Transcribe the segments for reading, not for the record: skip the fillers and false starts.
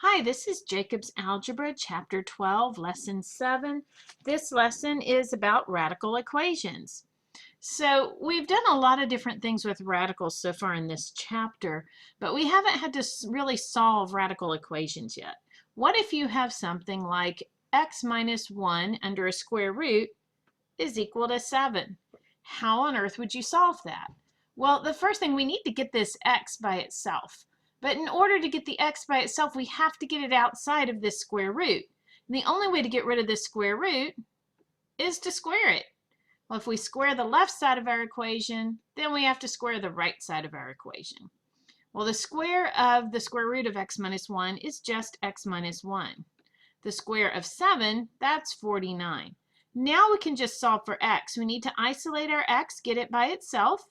Hi, this is Jacob's Algebra, Chapter 12, Lesson 7. This lesson is about radical equations. So we've done a lot of different things with radicals so far in this chapter, but we haven't had to really solve radical equations yet. What if you have something like x minus 1 under a square root is equal to 7? How on earth would you solve that? Well, the first thing, we need to get this x by itself. But in order to get the x by itself, we have to get it outside of this square root. And the only way to get rid of this square root is to square it. Well, if we square the left side of our equation, then we have to square the right side of our equation. Well, the square of the square root of x minus 1 is just x minus 1. The square of 7, that's 49. Now we can just solve for x. We need to isolate our x, get it by itself.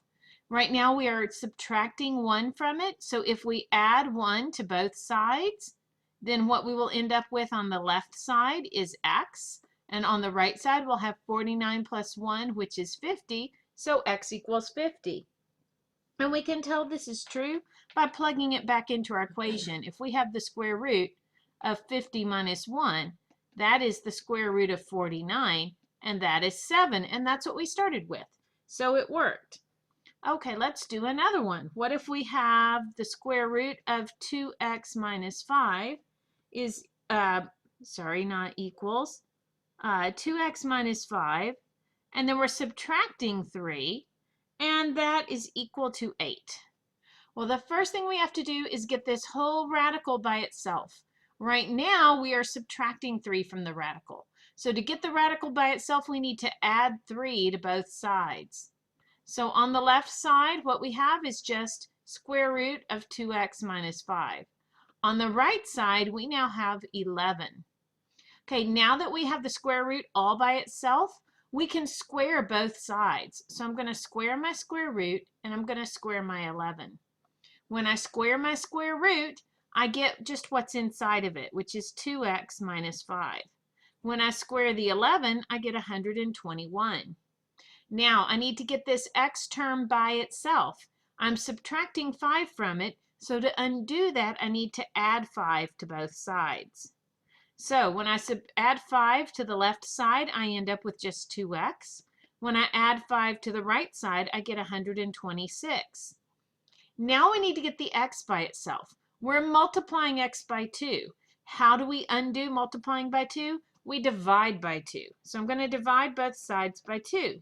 Right now we are subtracting 1 from it, so if we add 1 to both sides, then what we will end up with on the left side is x, and on the right side we'll have 49 plus 1, which is 50, so x equals 50. And we can tell this is true by plugging it back into our equation. If we have the square root of 50 minus 1, that is the square root of 49, and that is 7, and that's what we started with. So it worked. Okay, let's do another one. What if we have the square root of 2x minus 5 is, not equals, 2x minus 5, and then we're subtracting 3, and that is equal to 8. Well, the first thing we have to do is get this whole radical by itself. Right now, we are subtracting 3 from the radical. So to get the radical by itself, we need to add 3 to both sides. So on the left side, what we have is just square root of 2x minus 5. On the right side, we now have 11. Okay, now that we have the square root all by itself, we can square both sides. So I'm going to square my square root, and I'm going to square my 11. When I square my square root, I get just what's inside of it, which is 2x minus 5. When I square the 11, I get 121. Now, I need to get this x term by itself. I'm subtracting 5 from it, so to undo that, I need to add 5 to both sides. So when I add 5 to the left side, I end up with just 2x. When I add 5 to the right side, I get 126. Now we need to get the x by itself. We're multiplying x by 2. How do we undo multiplying by 2? We divide by 2. So I'm going to divide both sides by 2.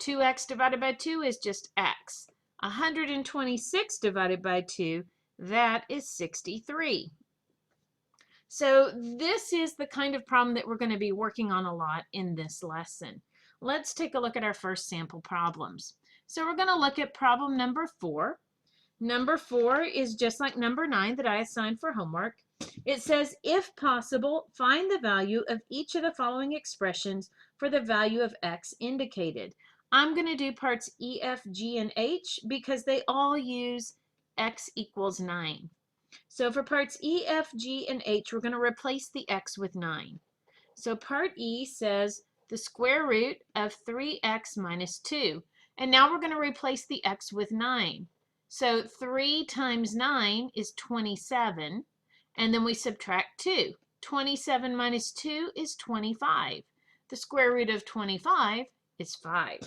2x divided by 2 is just x. 126 divided by 2, that is 63. So this is the kind of problem that we're going to be working on a lot in this lesson. Let's take a look at our first sample problems. So we're going to look at problem number 4. Number 4 is just like number 9 that I assigned for homework. It says, if possible, find the value of each of the following expressions for the value of x indicated. I'm going to do parts E, F, G, and H because they all use x equals 9. So for parts E, F, G, and H, we're going to replace the x with 9. So part E says the square root of 3x minus 2. And now we're going to replace the x with 9. So 3 times 9 is 27. And then we subtract 2. 27 minus 2 is 25. The square root of 25 is 5.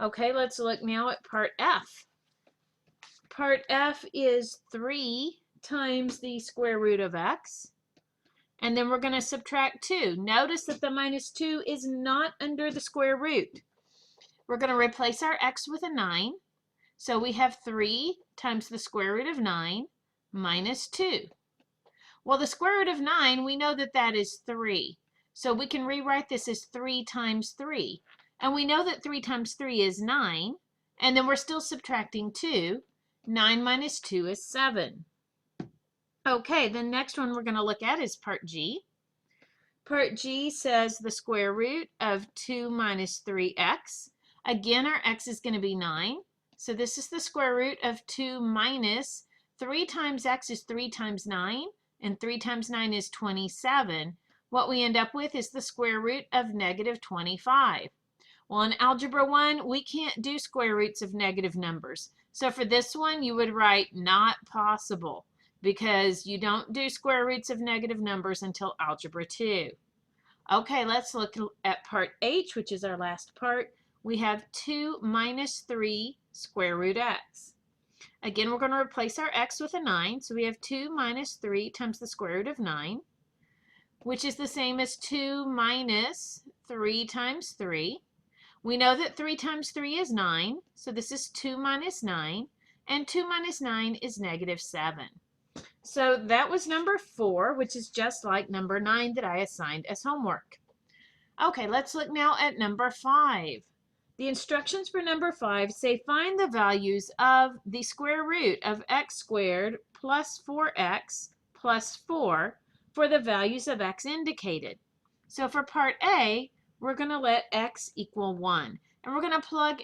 Okay, let's look now at part F. Part F is 3 times the square root of x. And then we're going to subtract 2. Notice that the minus 2 is not under the square root. We're going to replace our x with a 9. So we have 3 times the square root of 9 minus 2. Well, the square root of 9, we know that that is 3. So we can rewrite this as 3 times 3. And we know that 3 times 3 is 9. And then we're still subtracting 2. 9 minus 2 is 7. Okay, the next one we're going to look at is part G. Part G says the square root of 2 minus 3x. Again, our x is going to be 9. So this is the square root of 2 minus 3 times x is 3 times 9. And 3 times 9 is 27. What we end up with is the square root of negative 25. Well, in Algebra 1, we can't do square roots of negative numbers. So for this one, you would write not possible. because you don't do square roots of negative numbers until Algebra 2. Okay, let's look at part H, which is our last part. We have 2 minus 3 square root x. Again, we're going to replace our x with a 9. So we have 2 minus 3 times the square root of 9, which is the same as 2 minus 3 times 3. We know that 3 times 3 is 9, so this is 2 minus 9, and 2 minus 9 is negative 7. So that was number 4, which is just like number 9 that I assigned as homework. Okay, let's look now at number 5. The instructions for number 5 say find the values of the square root of x squared plus 4x plus 4 for the values of x indicated. So for part A, we're going to let x equal 1. And we're going to plug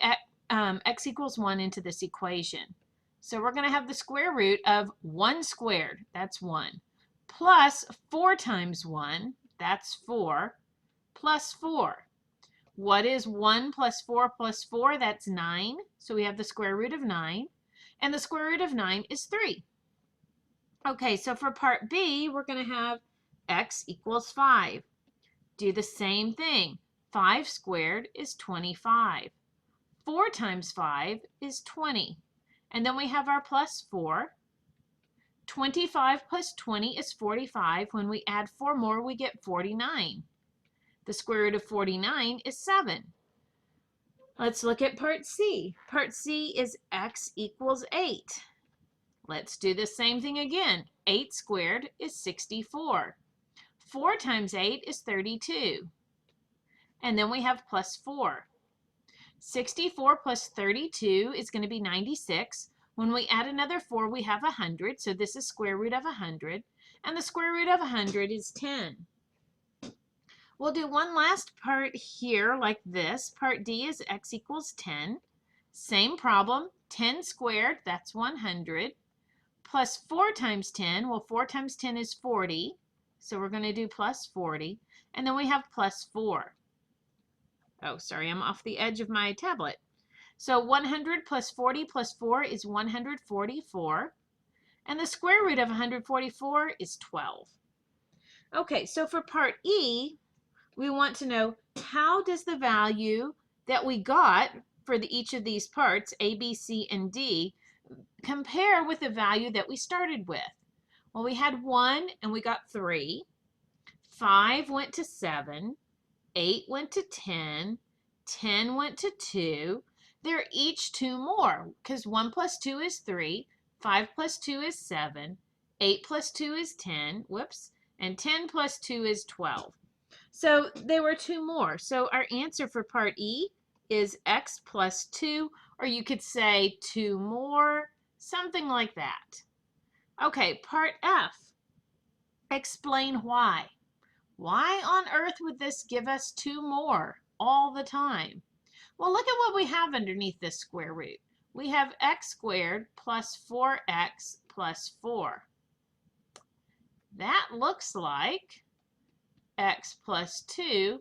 x equals 1 into this equation. So we're going to have the square root of 1 squared, that's 1, plus 4 times 1, that's 4, plus 4. What is 1 plus 4 plus 4? That's 9. So we have the square root of 9. And the square root of 9 is 3. Okay, so for part B, we're going to have x equals 5. Do the same thing. 5 squared is 25. 4 times 5 is 20. And then we have our plus 4. 25 plus 20 is 45. When we add 4 more, we get 49. The square root of 49 is 7. Let's look at part C. Part C is x equals 8. Let's do the same thing again. 8 squared is 64. 4 times 8 is 32. And then we have plus 4. 64 plus 32 is going to be 96. When we add another 4, we have 100. So this is square root of 100. And the square root of 100 is 10. We'll do one last part here like this. Part D is x equals 10. Same problem. 10 squared, that's 100. Plus 4 times 10. Well, 4 times 10 is 40. So we're going to do plus 40. And then we have plus 4. Oh, sorry, I'm off the edge of my tablet. So 100 plus 40 plus 4 is 144. And the square root of 144 is 12. Okay, so for part E, we want to know how does the value that we got for each of these parts, A, B, C, and D, compare with the value that we started with? Well, we had 1 and we got 3. 5 went to 7. 8 went to 10. 10 went to 2. They're each 2 more because 1 plus 2 is 3. 5 plus 2 is 7. 8 plus 2 is 10. Whoops. And 10 plus 2 is 12. So they were 2 more. So our answer for part E is x plus 2, or you could say 2 more, something like that. Okay, part F. Explain why. Why on earth would this give us 2 more all the time? Well, look at what we have underneath this square root. We have x squared plus 4x plus 4. That looks like x plus 2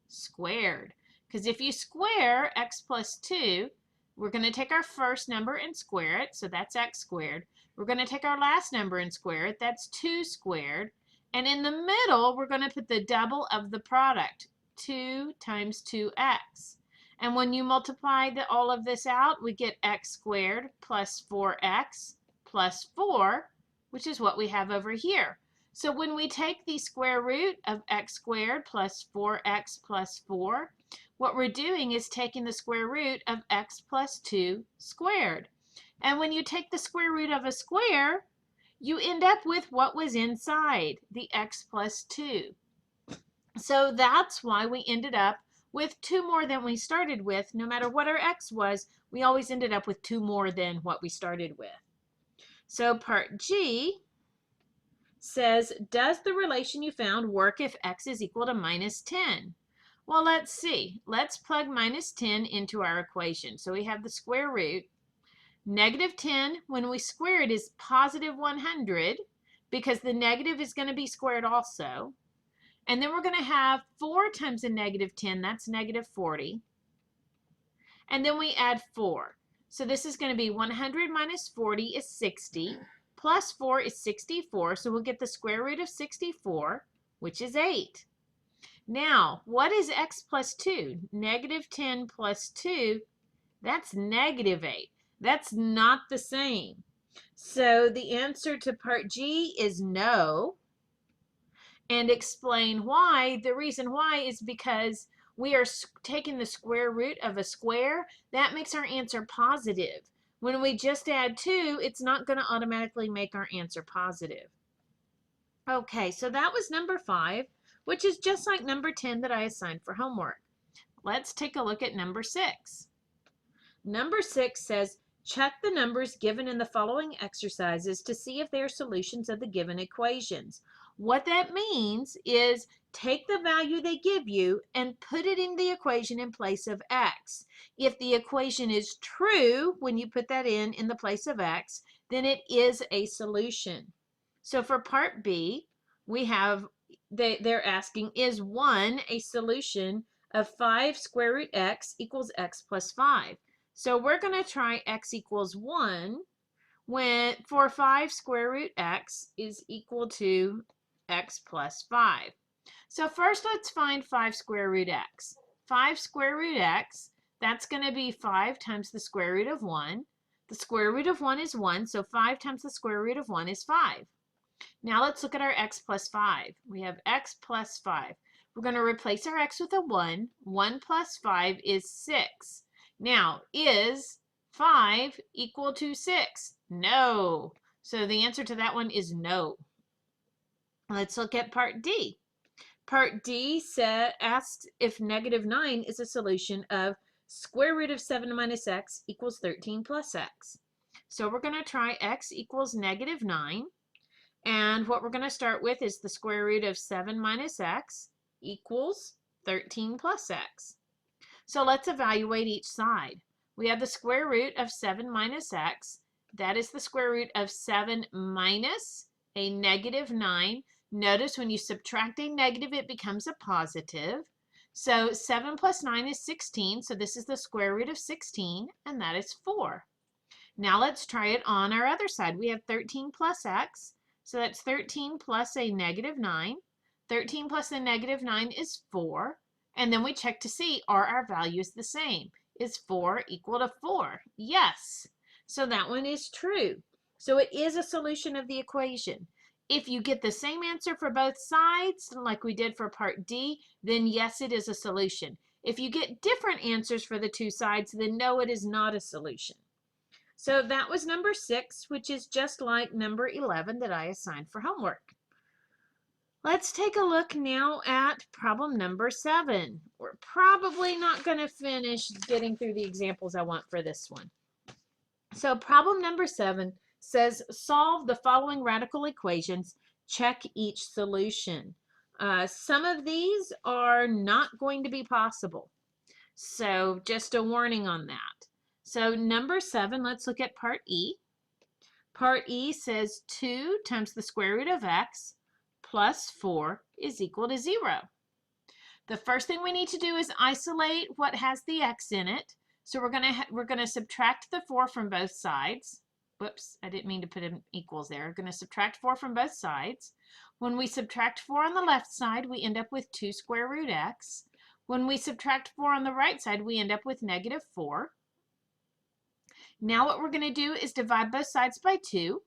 squared. Because if you square x plus 2, we're going to take our first number and square it, so that's x squared. We're going to take our last number and square it, that's 2 squared. And in the middle, we're going to put the double of the product, 2 times 2x. And when you multiply all of this out, we get x squared plus 4x plus 4, which is what we have over here. So when we take the square root of x squared plus 4x plus 4, what we're doing is taking the square root of x plus 2 squared. And when you take the square root of a square, you end up with what was inside, the x plus 2. So that's why we ended up with 2 more than we started with. No matter what our x was, we always ended up with 2 more than what we started with. So part G says, does the relation you found work if x is equal to minus 10? Well, let's see. Let's plug minus 10 into our equation. So we have the square root. Negative 10, when we square it, is positive 100 because the negative is going to be squared also. And then we're going to have 4 times a negative 10, that's negative 40. And then we add 4. So this is going to be 100 minus 40 is 60. plus 4 is 64, so we'll get the square root of 64, which is 8. Now, what is x plus 2? Negative 10 plus 2, that's negative 8. That's not the same. So the answer to part G is no. And explain why. The reason why is because we are taking the square root of a square. That makes our answer positive. When we just add 2, it's not going to automatically make our answer positive. Okay, so that was number 5, which is just like number 10 that I assigned for homework. Let's take a look at number 6. Number 6 says, check the numbers given in the following exercises to see if they are solutions of the given equations. What that means is take the value they give you and put it in the equation in place of x. If the equation is true when you put that in the place of x, then it is a solution. So for part B, we have, they're asking, is 1 a solution of 5 square root x equals x plus 5? So we're going to try x equals 1 when for 5 square root x is equal to x plus 5. So first let's find 5 square root x. 5 square root x, that's going to be 5 times the square root of 1. The square root of 1 is 1, so 5 times the square root of 1 is 5. Now let's look at our x plus 5. We have x plus 5. We're going to replace our x with a 1. 1 plus 5 is 6. Now, is 5 equal to 6? No. So the answer to that one is no. Let's look at part D. Part D asked if negative 9 is a solution of square root of 7 minus x equals 13 plus x. So we're going to try x equals negative 9. And what we're going to start with is the square root of 7 minus x equals 13 plus x. So let's evaluate each side. We have the square root of 7 minus x. That is the square root of 7 minus a negative 9. Notice when you subtract a negative, it becomes a positive. So 7 plus 9 is 16. So this is the square root of 16, and that is 4. Now let's try it on our other side. We have 13 plus x. So that's 13 plus a negative 9. 13 plus a negative 9 is 4. And then we check to see, are our values the same? Is 4 equal to 4? Yes. So that one is true. So it is a solution of the equation. If you get the same answer for both sides, like we did for part D, then yes, it is a solution. If you get different answers for the two sides, then no, it is not a solution. So that was number 6, which is just like number 11 that I assigned for homework. Let's take a look now at problem number 7. We're probably not going to finish getting through the examples I want for this one. So problem number 7 says solve the following radical equations, check each solution. Some of these are not going to be possible. So just a warning on that. So number 7, let's look at part E. Part E says 2 times the square root of x plus 4 is equal to 0. The first thing we need to do is isolate what has the x in it. So we're gonna subtract the 4 from both sides. Whoops, I didn't mean to put in equals there. We're going to subtract 4 from both sides. When we subtract 4 on the left side, we end up with 2 square root x. When we subtract 4 on the right side, we end up with negative 4. Now what we're going to do is divide both sides by 2.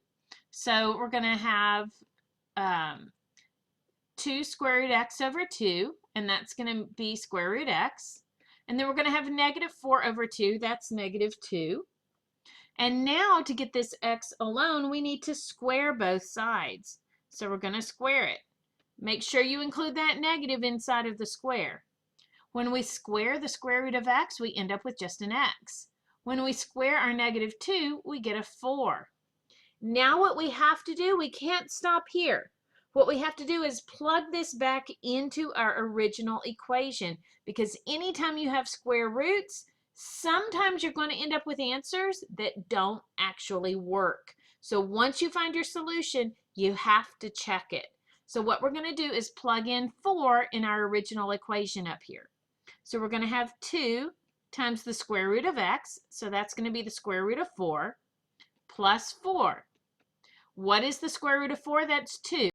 So we're going to have 2 square root x over 2, and that's going to be square root x. And then we're going to have negative 4 over 2, that's negative 2. And now to get this x alone, we need to square both sides. So we're going to square it. Make sure you include that negative inside of the square. When we square the square root of x, we end up with just an x. When we square our negative 2, we get a 4. Now what we have to do, we can't stop here. What we have to do is plug this back into our original equation, because anytime you have square roots, sometimes you're going to end up with answers that don't actually work. So once you find your solution, you have to check it. So what we're going to do is plug in 4 in our original equation up here. So we're going to have 2 times the square root of x, so that's going to be the square root of 4, plus 4. What is the square root of 4? That's 2.